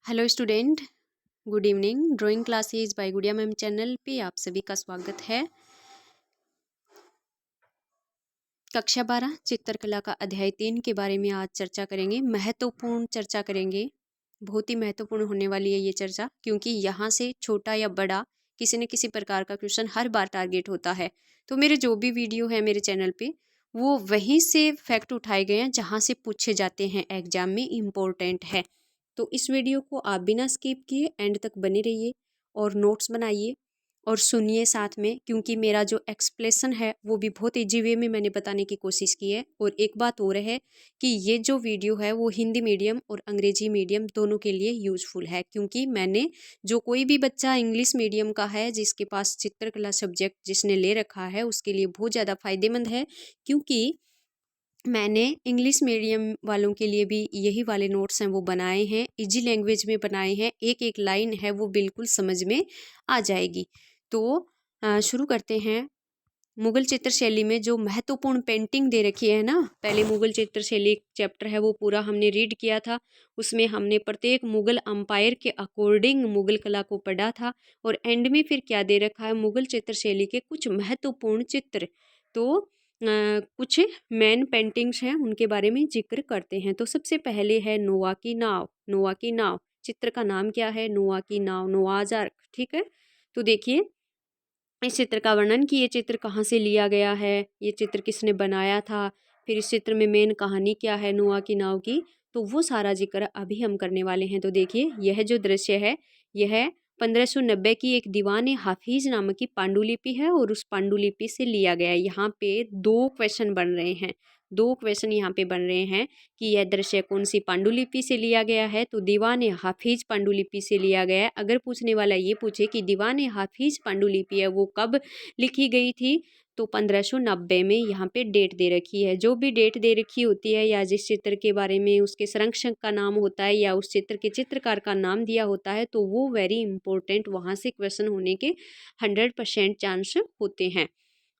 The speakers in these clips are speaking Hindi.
Hello student, good evening. Drawing classes bye गुड़िया मैम चैनल पे आप सभी का स्वागत है। कक्षा 12 चित्रकला का अध्याय 3 के बारे में आज चर्चा करेंगे। महत्वपूर्ण चर्चा करेंगे, बहुत ही महत्वपूर्ण होने वाली है ये चर्चा, क्योंकि यहाँ से छोटा या बड़ा किसी न किसी प्रकार का क्वेश्चन हर बार टारगेट होता है। तो मेरे जो भी वीडियो है मेरे चैनल पे वो वहीं से फैक्ट उठाए गए हैं जहाँ से पूछे जाते हैं, एग्जाम में इम्पोर्टेंट है। तो इस वीडियो को आप बिना स्किप किए एंड तक बने रहिए और नोट्स बनाइए और सुनिए साथ में, क्योंकि मेरा जो एक्सप्लेशन है वो भी बहुत ईजी वे में मैंने बताने की कोशिश की है। और एक बात और है कि ये जो वीडियो है वो हिंदी मीडियम और अंग्रेजी मीडियम दोनों के लिए यूज़फुल है, क्योंकि मैंने जो कोई भी बच्चा इंग्लिश मीडियम का है जिसके पास चित्रकला सब्जेक्ट जिसने ले रखा है उसके लिए बहुत ज़्यादा फ़ायदेमंद है, क्योंकि मैंने इंग्लिश मीडियम वालों के लिए भी यही वाले नोट्स हैं वो बनाए हैं, इजी लैंग्वेज में बनाए हैं। एक एक लाइन है वो बिल्कुल समझ में आ जाएगी। तो शुरू करते हैं। मुगल चित्र शैली में जो महत्वपूर्ण पेंटिंग दे रखी है ना, पहले मुगल चित्र शैली चैप्टर है वो पूरा हमने रीड किया था। उसमें हमने प्रत्येक मुगल अंपायर के अकॉर्डिंग मुगल कला को पढ़ा था। और एंड में फिर क्या दे रखा है, मुगल चित्र शैली के कुछ महत्वपूर्ण चित्र। तो कुछ मेन पेंटिंग्स हैं उनके बारे में जिक्र करते हैं। तो सबसे पहले है नोआ की नाव। नोआ की नाव चित्र का नाम क्या है? नोआ की नाव, नोआज आर्क। ठीक है, तो देखिए इस चित्र का वर्णन कि ये चित्र कहाँ से लिया गया है, ये चित्र किसने बनाया था, फिर इस चित्र में मेन कहानी क्या है नोआ की नाव की, तो वो सारा जिक्र अभी हम करने वाले हैं। तो देखिए यह जो दृश्य है यह 1590 की एक दीवान हाफिज नामक की पांडुलिपि है और उस पांडुलिपि से लिया गया है। यहाँ पे दो क्वेश्चन बन रहे हैं, दो क्वेश्चन यहाँ पे बन रहे हैं कि यह दृश्य कौन सी पांडुलिपि से लिया गया है। तो दीवान हाफिज पांडुलिपि से लिया गया है। अगर पूछने वाला ये पूछे कि दीवान हाफिज पांडुलिपि है वो कब लिखी गई थी, तो 1590 में यहाँ पे डेट दे रखी है। जो भी डेट दे रखी होती है या जिस चित्र के बारे में उसके संरक्षक का नाम होता है या उस चित्र के चित्रकार का नाम दिया होता है, तो वो वेरी इंपॉर्टेंट, वहाँ से क्वेश्चन होने के 100% चांस होते हैं।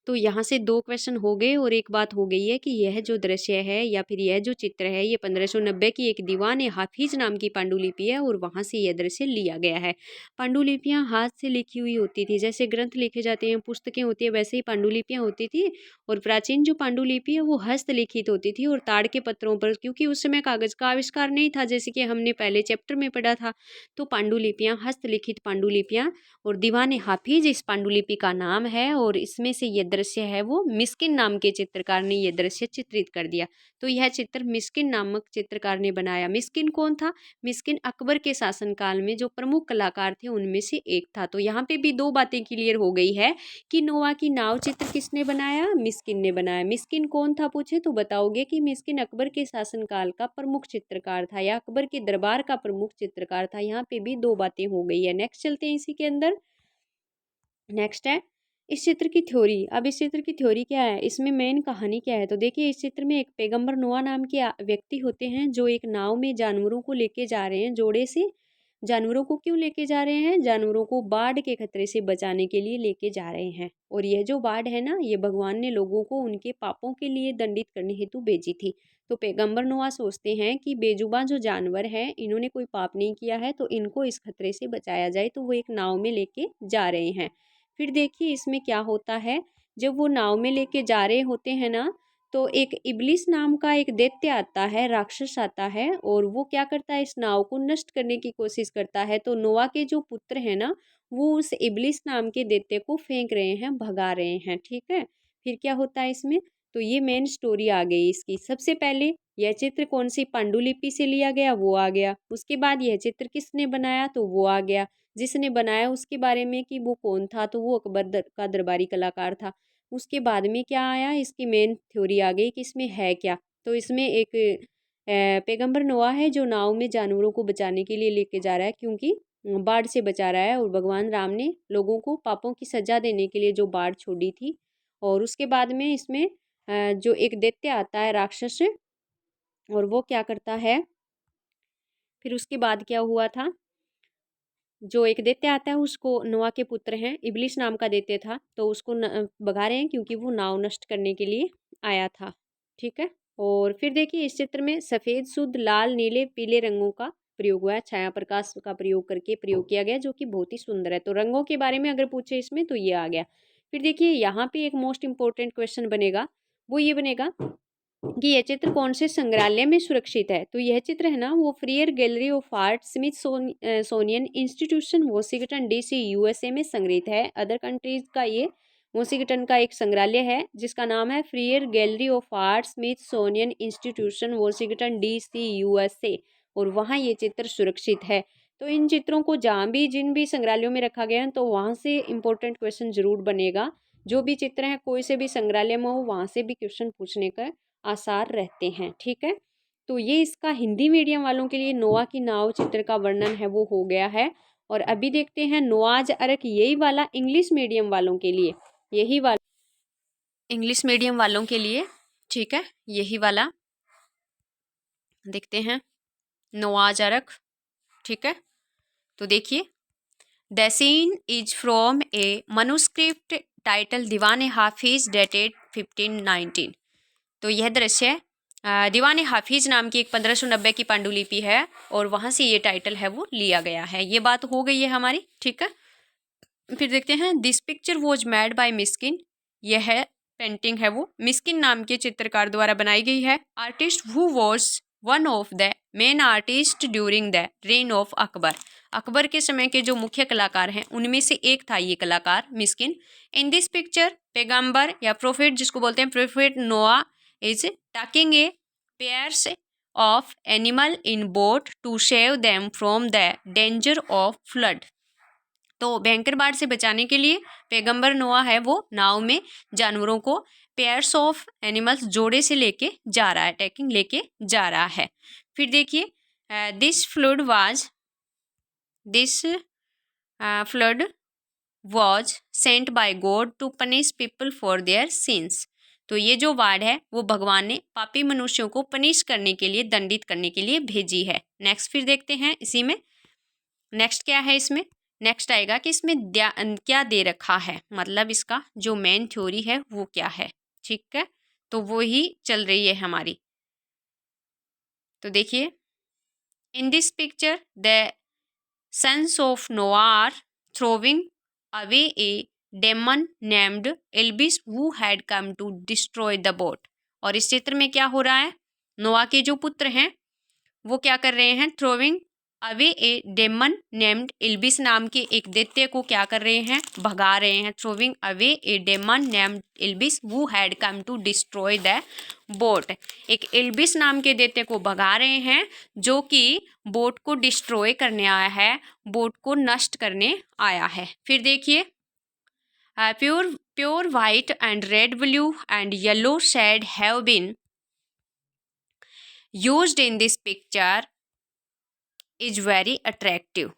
तो यहाँ से दो क्वेश्चन हो गए और एक बात हो गई है कि यह जो दृश्य है या फिर यह जो चित्र है ये 1590 की एक दीवान हाफिज नाम की पांडुलिपि है और वहाँ से यह दृश्य लिया गया है। पांडुलिपियाँ हाथ से लिखी हुई होती थी, जैसे ग्रंथ लिखे जाते हैं, पुस्तकें होती है, वैसे ही पांडुलिपियाँ होती थी। और प्राचीन जो पांडुलिपि है वो हस्तलिखित होती थी और ताड़ के पत्रों पर, क्योंकि उस समय कागज का आविष्कार नहीं था जैसे कि हमने पहले चैप्टर में पढ़ा था। तो पांडुलिपियाँ, हस्तलिखित पांडुलिपियाँ, और दीवान हाफिज इस पांडुलिपि का नाम है। और इसमें से ये दृश्य है वो मिस्किन नाम के चित्रकार ने ये दृश्य चित्रित कर दिया। तो यह चित्र मिस्किन नामक चित्रकार ने बनाया। मिस्किन कौन था? मिस्किन अकबर के शासनकाल में जो प्रमुख कलाकार थे उनमें से एक था। तो यहाँ पे भी दो बातें क्लियर हो गई है कि नोआ की नाव चित्र किसने बनाया? मिस्किन ने बनाया। मिस्किन कौन था पूछे तो बताओगे कि मिस्किन अकबर के शासनकाल का प्रमुख चित्रकार था या अकबर के दरबार का प्रमुख चित्रकार था। यहाँ पे भी दो बातें हो गई है। नेक्स्ट चलते हैं इसी के अंदर। नेक्स्ट है इस चित्र की थ्योरी। अब इस चित्र की थ्योरी क्या है, इसमें मेन कहानी क्या है? तो देखिए इस चित्र में एक पैगंबर नोआ नाम के व्यक्ति होते हैं जो एक नाव में जानवरों को लेके जा रहे हैं, जोड़े से। जानवरों को क्यों लेके जा रहे हैं? जानवरों को बाढ़ के खतरे से बचाने के लिए लेके जा रहे हैं। और यह जो बाढ़ है ना, ये भगवान ने लोगों को उनके पापों के लिए दंडित करने हेतु भेजी थी। तो पैगंबर नोआ सोचते हैं कि बेजुबान जो जानवर हैं इन्होंने कोई पाप नहीं किया है, तो इनको इस खतरे से बचाया जाए। तो वो एक नाव में लेके जा रहे हैं। फिर देखिए इसमें क्या होता है, जब वो नाव में लेके जा रहे होते हैं ना, तो एक इब्लिस नाम का एक दैत्य आता है, राक्षस आता है, और वो क्या करता है, इस नाव को नष्ट करने की कोशिश करता है। तो नोआ के जो पुत्र हैं ना, वो उस इब्लिस नाम के दैत्य को फेंक रहे हैं, भगा रहे हैं। ठीक है, फिर क्या होता है इसमें, तो ये मेन स्टोरी आ गई इसकी। सबसे पहले यह चित्र कौन सी पांडुलिपि से लिया गया वो आ गया। उसके बाद यह चित्र किसने बनाया तो वो आ गया। जिसने बनाया उसके बारे में कि वो कौन था, तो वो अकबर का दरबारी कलाकार था। उसके बाद में क्या आया, इसकी मेन थ्योरी आ गई कि इसमें है क्या। तो इसमें एक पैगंबर नोआ है जो नाव में जानवरों को बचाने के लिए लेके जा रहा है, क्योंकि बाढ़ से बचा रहा है। और भगवान राम ने लोगों को पापों की सजा देने के लिए जो बाढ़ छोड़ी थी। और उसके बाद में इसमें जो एक दैत्य आता है, राक्षस, और वो क्या करता है, फिर उसके बाद क्या हुआ था, जो एक दैत्य आता है उसको, नोआ के पुत्र हैं, इब्लिस नाम का दैत्य था, तो उसको भगा रहे हैं क्योंकि वो नाव नष्ट करने के लिए आया था। ठीक है, और फिर देखिए इस चित्र में सफ़ेद, शुद्ध लाल, नीले, पीले रंगों का प्रयोग हुआ है, छाया प्रकाश का प्रयोग करके प्रयोग किया गया, जो कि बहुत ही सुंदर है। तो रंगों के बारे में अगर पूछे इसमें तो ये आ गया। फिर देखिए यहाँ पे एक मोस्ट इंपॉर्टेंट क्वेश्चन बनेगा, वो ये बनेगा कि यह चित्र कौन से संग्रहालय में सुरक्षित है। तो यह चित्र है ना, वो freer Gallery of Art Smithsonian institution Washington DC USA में संग्रहित है। अदर कंट्रीज का ये वॉशिंगटन का एक संग्रहालय है जिसका नाम है freer Gallery of Art Smithsonian institution Washington DC USA, और वहाँ ये चित्र सुरक्षित है। तो इन चित्रों को जहाँ भी जिन भी संग्रहालयों में रखा गया है तो वहाँ से इंपॉर्टेंट क्वेश्चन जरूर बनेगा। जो भी चित्र हैं कोई से भी संग्रहालय में हो वहाँ से भी क्वेश्चन पूछने का आसार रहते हैं। ठीक है, तो ये इसका हिंदी मीडियम वालों के लिए नोआ की नाव चित्र का वर्णन है वो हो गया है। और अभी देखते हैं नोआज अर्क, यही वाला इंग्लिश मीडियम वालों के लिए, यही वाला इंग्लिश मीडियम वालों के लिए, ठीक है, यही वाला देखते हैं नोआज अर्क। ठीक है, तो देखिए the scene is from a manuscript titled Diwan Hafiz dated 1519। तो यह दृश्य दीवान हाफिज नाम की एक 1590 की पांडुलिपि है और वहाँ से ये टाइटल है वो लिया गया है। ये बात हो गई है हमारी। ठीक है, फिर देखते हैं this picture was made by Miskin. यह पेंटिंग है वो मिस्किन नाम के चित्रकार द्वारा बनाई गई है। Artist who was one of the main artist during the rain of Akbar. Akbar के समय के जो मुख्य कलाकार हैं उनमें से एक था ये कलाकार मिस्किन। इन दिस पिक्चर पैगंबर या प्रोफेट जिसको बोलते हैं प्रोफेट नोआ is taking a pairs of animal in boat to save them from the danger of flood। तो भयंकर बाढ़ से बचाने के लिए पैगंबर नोआ है वो नाव में जानवरों को पेयर्स ऑफ एनिमल्स जोड़े से लेके जा रहा है, टैकिंग लेके जा रहा है। फिर देखिए this flood was sent by God to punish people for their sins. तो ये जो बाढ़ है वो भगवान ने पापी मनुष्यों को पनिश करने के लिए, दंडित करने के लिए भेजी है। नेक्स्ट फिर देखते हैं इसी में नेक्स्ट क्या है। इसमें नेक्स्ट आएगा कि इसमें क्या दे रखा है, मतलब इसका जो मेन थ्योरी है वो क्या है। ठीक है, तो वो ही चल रही है हमारी। तो देखिए in this picture the sons of Noah are throwing away a demon named एल्बिस who had come to destroy the boat. और इस चित्र में क्या हो रहा है, नोआ के जो पुत्र हैं वो क्या कर रहे हैं, throwing away a demon named एल्बिस नाम के एक दैत्य को क्या कर रहे हैं, भगा रहे हैं। Throwing away a demon named एल्बिस who had come to destroy the boat. एक एल्बिस नाम के दैत्य को भगा रहे हैं जो कि बोट को डिस्ट्रॉय करने आया है, बोट को नष्ट करने आया है। फिर देखिए pure white and red, blue and yellow shade have been used in this picture is very attractive।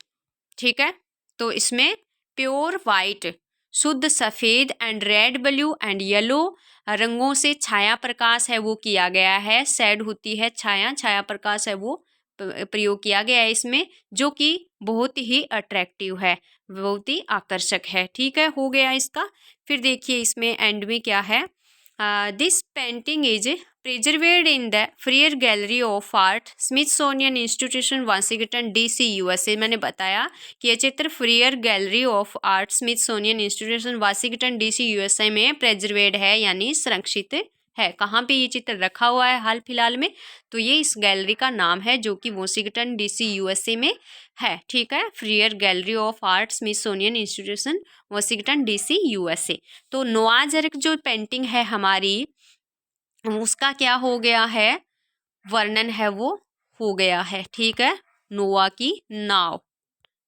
ठीक है, तो इसमें प्योर वाइट शुद्ध सफ़ेद and red, blue and yellow रंगों से छाया प्रकाश है वो किया गया है। शेड होती है छाया, छाया प्रकाश है वो प्रयोग किया गया है इसमें, जो कि बहुत ही अट्रैक्टिव है, बहुत ही आकर्षक है। ठीक है, हो गया इसका। फिर देखिए इसमें एंड में क्या है, this painting is preserved in the Freer Gallery of Art Smithsonian Institution Washington DC USA. मैंने बताया कि यह चित्र Freer Gallery of Art Smithsonian Institution Washington DC USA में प्रिजर्वेड है, यानी संरक्षित है। कहाँ पे ये चित्र रखा हुआ है हाल फिलहाल में, तो ये इस गैलरी का नाम है जो कि वाशिंगटन डीसी यूएसए में है। ठीक है, freer Gallery of Art Smithsonian Institution Washington DC USA. तो नोआज अर्क जो पेंटिंग है हमारी उसका क्या हो गया है, वर्णन है वो हो गया है। ठीक है, नोआ की नाव,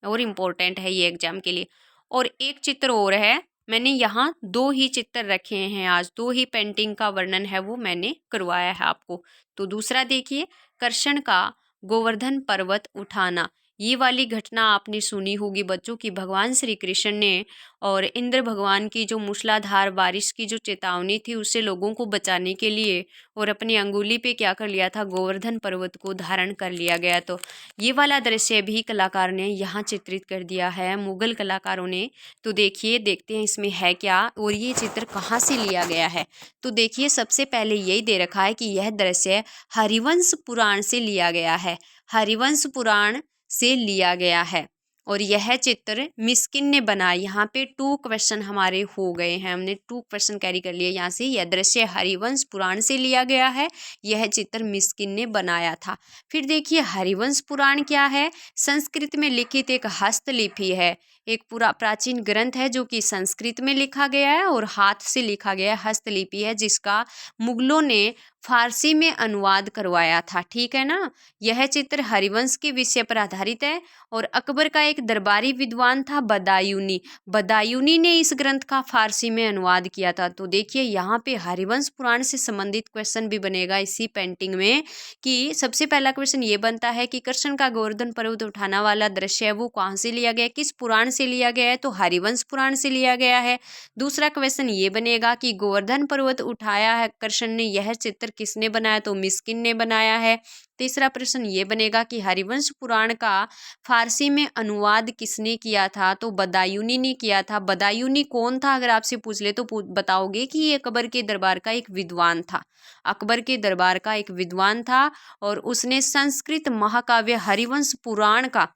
और इम्पोर्टेंट है ये एग्जाम के लिए। और एक चित्र और है, मैंने यहाँ 2 ही चित्र रखे हैं आज, 2 ही पेंटिंग का वर्णन है वो मैंने करवाया है आपको। तो दूसरा देखिए कृष्ण का गोवर्धन पर्वत उठाना। ये वाली घटना आपने सुनी होगी बच्चों की, भगवान श्री कृष्ण ने और इंद्र भगवान की जो मूसलाधार बारिश की जो चेतावनी थी उससे लोगों को बचाने के लिए और अपनी अंगुली पे क्या कर लिया था, गोवर्धन पर्वत को धारण कर लिया गया। तो ये वाला दृश्य भी कलाकार ने यहाँ चित्रित कर दिया है, मुगल कलाकारों ने। तो देखिए देखते हैं इसमें है क्या और ये चित्र कहाँ से लिया गया है। तो देखिए सबसे पहले यही दे रखा है कि यह दृश्य हरिवंश पुराण से लिया गया है। हरिवंश पुराण से लिया गया है और यह चित्र मिस्किन ने बनाया। यहाँ पे 2 क्वेश्चन हमारे हो गए हैं, हमने 2 क्वेश्चन कैरी कर लिए यहाँ से। यह दृश्य हरिवंश पुराण से लिया गया है, यह चित्र मिस्किन ने बनाया था। फिर देखिए हरिवंश पुराण क्या है? संस्कृत में लिखित एक हस्तलिपि है, एक पूरा प्राचीन ग्रंथ है जो कि संस्कृत में लिखा गया है और हाथ से लिखा गया हस्तलिपि है, जिसका मुगलों ने फारसी में अनुवाद करवाया था। ठीक है ना। यह चित्र हरिवंश के विषय पर आधारित है और अकबर का एक दरबारी विद्वान था बदायूनी, बदायूनी ने इस ग्रंथ का फारसी में अनुवाद किया था। तो देखिए यहाँ पे हरिवंश पुराण से संबंधित क्वेश्चन भी बनेगा इसी पेंटिंग में, कि सबसे पहला क्वेश्चन ये बनता है कि कृष्ण का गोवर्धन पर्वत उठाना वाला दृश्य है वो कहाँ से लिया गया, किस पुराण से लिया गया है? तो हरिवंश पुराण से लिया गया है। दूसरा क्वेश्चन ये बनेगा कि गोवर्धन पर्वत उठाया है कृष्ण ने, यह चित्र किसने बनाया? तो मिस्किन ने बनाया है। तीसरा प्रश्न ये बनेगा कि हरिवंश पुराण का फारसी में अनुवाद किसने किया था? तो बदायूनी ने किया था। बदायूनी कौन था अगर आपसे पूछ ले तो बताओगे कि ये अकबर के दरबार का एक विद्वान था, अकबर के दरबार का एक विद्वान था और उसने संस्कृत महाकाव्य हरिवंश पुराण का,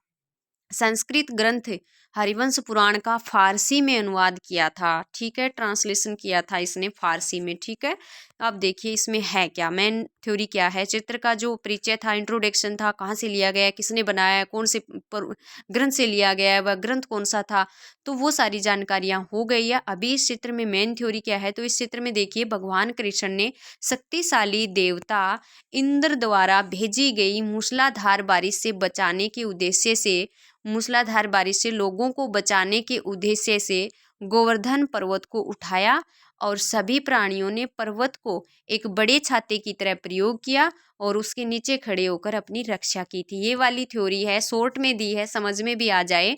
संस्कृत ग्रंथ हरिवंश पुराण का फारसी में अनुवाद किया था। ठीक है, ट्रांसलेशन किया था इसने फारसी में। ठीक है, अब देखिए इसमें है क्या, मेन थ्योरी क्या है। चित्र का जो परिचय था, इंट्रोडक्शन था, कहाँ से लिया गया है, किसने बनाया, कौन से ग्रंथ से लिया गया है, वह ग्रंथ कौन सा था, तो वो सारी जानकारियां हो गई है। अभी इस चित्र में मेन थ्योरी क्या है, तो इस चित्र में देखिए भगवान कृष्ण ने शक्तिशाली देवता इंद्र द्वारा भेजी गई मूसलाधार बारिश से बचाने के उद्देश्य से, मूसलाधार बारिश से लोगों को बचाने के उद्देश्य से गोवर्धन पर्वत को उठाया और सभी प्राणियों ने पर्वत को एक बड़े छाते की तरह प्रयोग किया और उसके नीचे खड़े होकर अपनी रक्षा की थी। ये वाली थ्योरी है, शॉर्ट में दी है, समझ में भी आ जाए।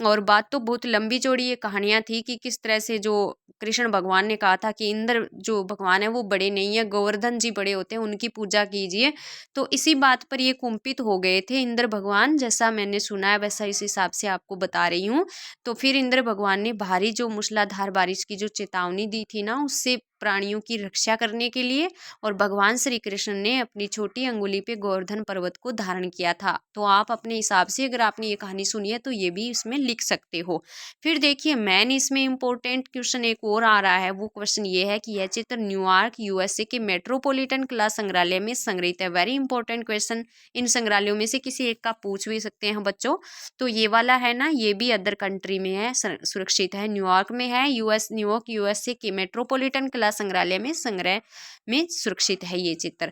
और बात तो बहुत लंबी चौड़ी ये कहानियाँ थी कि किस तरह से जो कृष्ण भगवान ने कहा था कि इंद्र जो भगवान है वो बड़े नहीं है, गोवर्धन जी बड़े होते हैं, उनकी पूजा कीजिए। तो इसी बात पर ये कुंपित हो गए थे इंद्र भगवान, जैसा मैंने सुना है वैसा इस हिसाब से आपको बता रही हूँ। तो फिर इंद्र भगवान ने भारी जो मूसलाधार बारिश की जो चेतावनी दी थी ना, उससे प्राणियों की रक्षा करने के लिए, और भगवान श्री कृष्ण ने अपनी छोटी अंगुली पे गोवर्धन पर्वत को धारण किया था। तो आप अपने हिसाब से अगर आपने ये कहानी सुनी है तो ये भी इसमें लिख सकते हो। फिर देखिए मैन इसमें इंपॉर्टेंट क्वेश्चन एक और आ रहा है, वो क्वेश्चन ये है कि यह चित्र न्यूयॉर्क यूएसए के मेट्रोपॉलिटन कला संग्रहालय में संग्रहित है। वेरी इंपॉर्टेंट क्वेश्चन, इन संग्रहालयों में से किसी एक का पूछ भी सकते हैं बच्चों। तो ये वाला है ना, ये भी अदर कंट्री में है, सुरक्षित है, न्यूयॉर्क में है, न्यूयॉर्क यूएसए के मेट्रोपॉलिटन कला संग्रहालय में संग्रह में सुरक्षित है ये चित्र।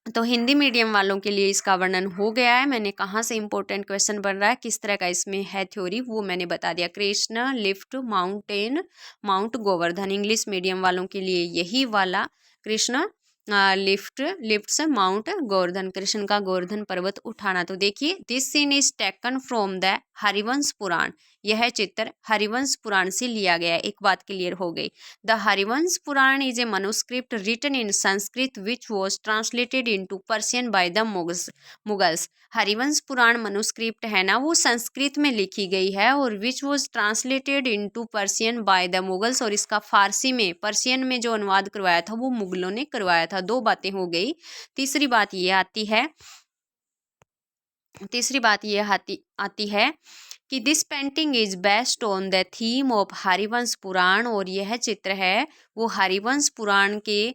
तो हिंदी मीडियम वालों के लिए इसका वर्णन हो गया है। मैंने कहाँ से इंपॉर्टेंट क्वेश्चन बन रहा है, किस तरह का इसमें है थ्योरी, वो मैंने बता दिया। Krishna lift mountain mount Govardhan, English medium वालों के लिए यही वाला कृष्ण लिफ्ट्स माउंट गोवर्धन, कृष्ण का गोवर्धन पर्वत उठाना। तो देखिए this scene is taken from the Harivansh Puran, यह चित्र हरिवंश पुराण से लिया गया है। एक बात क्लियर हो गई। The Harivansh Puran is a manuscript written in Sanskrit which was translated into Persian by the Mughals. Harivansh Puran manuscript है ना, वो संस्कृत में लिखी गई है और which was translated into Persian by the Mughals, और इसका फारसी में पर्शियन में जो अनुवाद करवाया था वो मुगलों ने करवाया था। 2 बातें हो गई। तीसरी बात ये आती है कि this painting is based on the theme of Harivansh Puran, और यह चित्र है वो हरिवंश पुराण के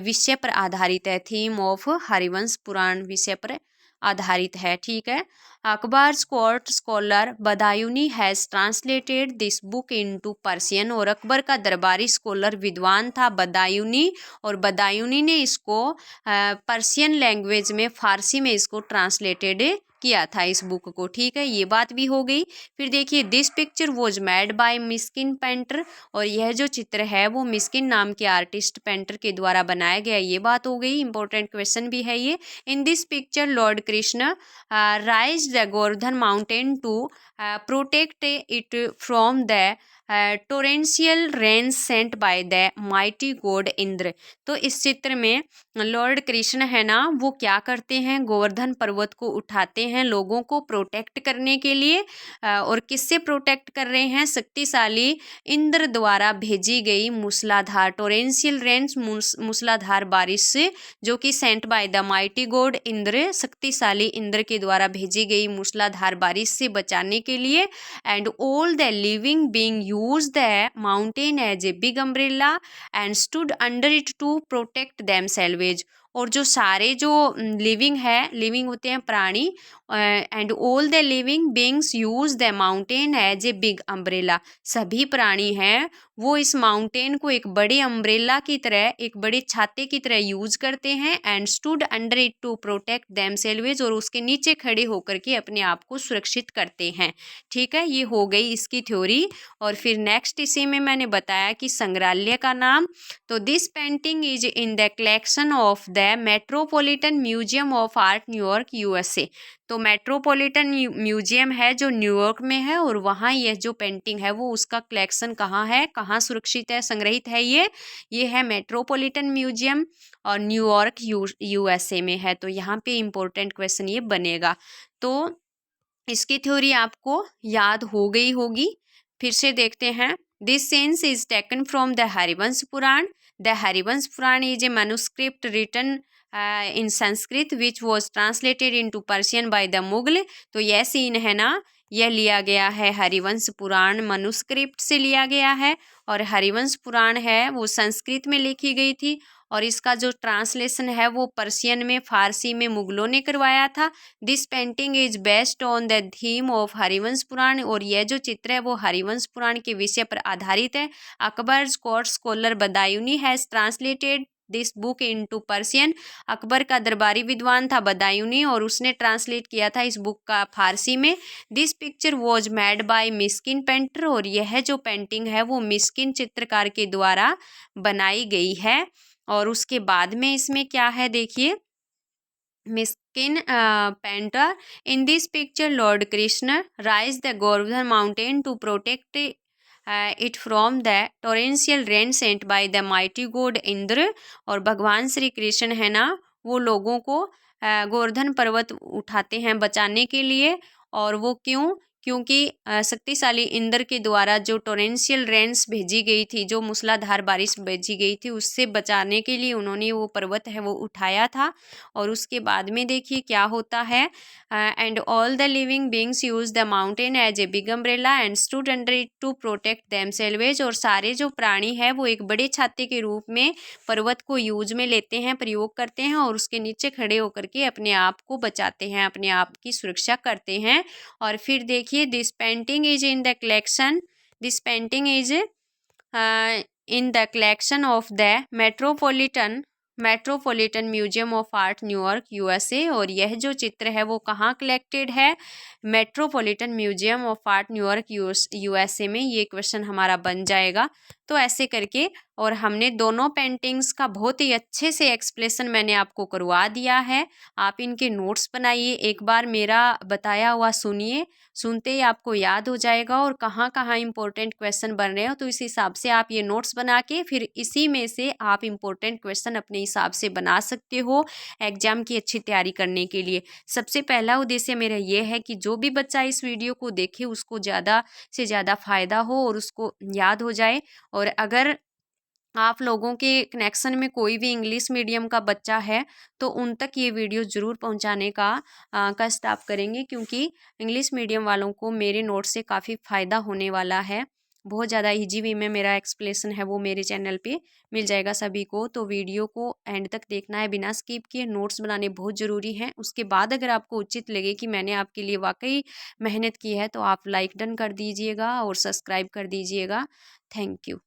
विषय पर आधारित है। थीम ऑफ हरिवंश पुराण विषय पर आधारित है। ठीक है। Akbar's court scholar Badayuni has translated this book into Persian, और अकबर का दरबारी स्कॉलर विद्वान था बदायूनी, और बदायूनी ने इसको पर्शियन लैंग्वेज में, फारसी में इसको ट्रांसलेटेड किया था इस बुक को। ठीक है, ये बात भी हो गई। फिर देखिए this picture was made by Miskin painter, और यह जो चित्र है वो मिस्किन नाम के आर्टिस्ट पेंटर के द्वारा बनाया गया, ये बात हो गई। इंपॉर्टेंट क्वेश्चन भी है ये। In this picture lord Krishna rise the Govardhan mountain to protect it from the torrential rain sent by the mighty god Indra. तो इस चित्र में लॉर्ड कृष्ण है ना, वो क्या करते हैं, गोवर्धन पर्वत को उठाते हैं लोगों को प्रोटेक्ट करने के लिए। और किससे प्रोटेक्ट कर रहे हैं, शक्तिशाली इंद्र द्वारा भेजी गई मूसलाधार टोरेंशियल रेन्स, मूसलाधार बारिश से, जो कि Saint by the mighty god Indra, शक्तिशाली इंद्र के द्वारा भेजी गई मूसलाधार बारिश से बचाने के लिए। And all the living being use the mountain as a big umbrella and stood under it to protect themselves. और जो सारे जो लिविंग है, लिविंग होते हैं प्राणी, and all the living beings use the mountain as a big umbrella, सभी प्राणी हैं वो इस माउंटेन को एक बड़े अम्ब्रेला की तरह, एक बड़े छाते की तरह यूज करते हैं। And stood under it to protect themselves, और उसके नीचे खड़े होकर के अपने आप को सुरक्षित करते हैं। ठीक है, ये हो गई इसकी थ्योरी। और फिर नेक्स्ट इसी में मैंने बताया कि संग्रहालय का नाम, तो this painting is in the collection of the metropolitan museum of art New York USA. तो मेट्रोपॉलिटन म्यूजियम है जो न्यूयॉर्क में है, और वहाँ यह जो पेंटिंग है वो उसका कलेक्शन कहाँ है, कहाँ सुरक्षित है, संग्रहित है, ये है मेट्रोपॉलिटन म्यूजियम और न्यूयॉर्क यूएसए में है। तो यहाँ पे इम्पोर्टेंट क्वेश्चन ये बनेगा। तो इसकी थ्योरी आपको याद हो गई होगी। फिर से देखते हैं। This scene is taken from the Harivansh Puran. The Harivansh Puran is a manuscript written in Sanskrit which was translated into Persian by the Mughal. तो यह सीन है ना, यह लिया गया है हरिवंश पुराण मनुस्क्रिप्ट से लिया गया है, और हरिवंश पुराण है वो संस्कृत में लिखी गई थी, और इसका जो ट्रांसलेशन है वो पर्शियन में, फारसी में मुगलों ने करवाया था। This painting is based on the theme of Harivansh Puran, और यह जो चित्र है वो हरिवंश पुराण के विषय पर आधारित है। Akbar court scholar Badayuni has translated this book into Persian. Akbar का दरबारी विद्वान था बदायूनी, और उसने ट्रांसलेट किया था इस बुक का फारसी में। This picture was made by Miskin painter, और यह जो पेंटिंग है वो मिस्किन चित्रकार के द्वारा बनाई गई है। और उसके बाद में इसमें क्या है देखिए, Miskin painter, in this picture lord Krishna rise the Govardhan mountain to protect it from the torrential rain sent by the mighty god Indra. और भगवान श्री कृष्ण है ना, वो लोगों को गोवर्धन पर्वत उठाते हैं बचाने के लिए। और वो क्यों, क्योंकि शक्तिशाली इंद्र के द्वारा जो टोरेंशियल रेन्स भेजी गई थी, जो मूसलाधार बारिश भेजी गई थी, उससे बचाने के लिए उन्होंने वो पर्वत है वो उठाया था। और उसके बाद में देखिए क्या होता है, and all the living beings use the mountain as a big umbrella and stood under it to protect themselves. और सारे जो प्राणी है वो एक बड़े छाते के रूप में पर्वत को यूज में लेते हैं, प्रयोग करते हैं, और उसके नीचे खड़े होकर के अपने आप को बचाते हैं, अपने आप की सुरक्षा करते हैं। और फिर देखिए, this painting is in the collection, this painting is in the collection of the metropolitan museum of art New York USA. और यह जो चित्र है वो कहाँ कलेक्टेड है, metropolitan museum of art New York USA में। ये क्वेश्चन हमारा बन जाएगा। तो ऐसे करके, और हमने दोनों पेंटिंग्स का बहुत ही अच्छे से एक्सप्लेनेशन मैंने आपको करवा दिया है। आप इनके नोट्स बनाइए, एक बार मेरा बताया हुआ सुनिए, सुनते ही आपको याद हो जाएगा और कहाँ कहाँ इंपॉर्टेंट क्वेश्चन बन रहे हो। तो इस हिसाब से आप ये नोट्स बना के फिर इसी में से आप इंपॉर्टेंट क्वेश्चन अपने हिसाब से बना सकते हो एग्जाम की अच्छी तैयारी करने के लिए। सबसे पहला उद्देश्य मेरा ये है कि जो भी बच्चा इस वीडियो को देखे उसको ज़्यादा से ज़्यादा फ़ायदा हो और उसको याद हो जाए। और अगर आप लोगों के कनेक्शन में कोई भी इंग्लिश मीडियम का बच्चा है तो उन तक ये वीडियो ज़रूर पहुंचाने का कष्ट आप करेंगे, क्योंकि इंग्लिश मीडियम वालों को मेरे नोट से काफ़ी फ़ायदा होने वाला है। बहुत ज़्यादा इजी वे में मेरा एक्सप्लेनेशन है वो मेरे चैनल पे मिल जाएगा सभी को। तो वीडियो को एंड तक देखना है बिना स्किप किए। नोट्स बनाने बहुत ज़रूरी हैं। उसके बाद अगर आपको उचित लगे कि मैंने आपके लिए वाकई मेहनत की है तो आप लाइक डन कर दीजिएगा और सब्सक्राइब कर दीजिएगा। Thank you.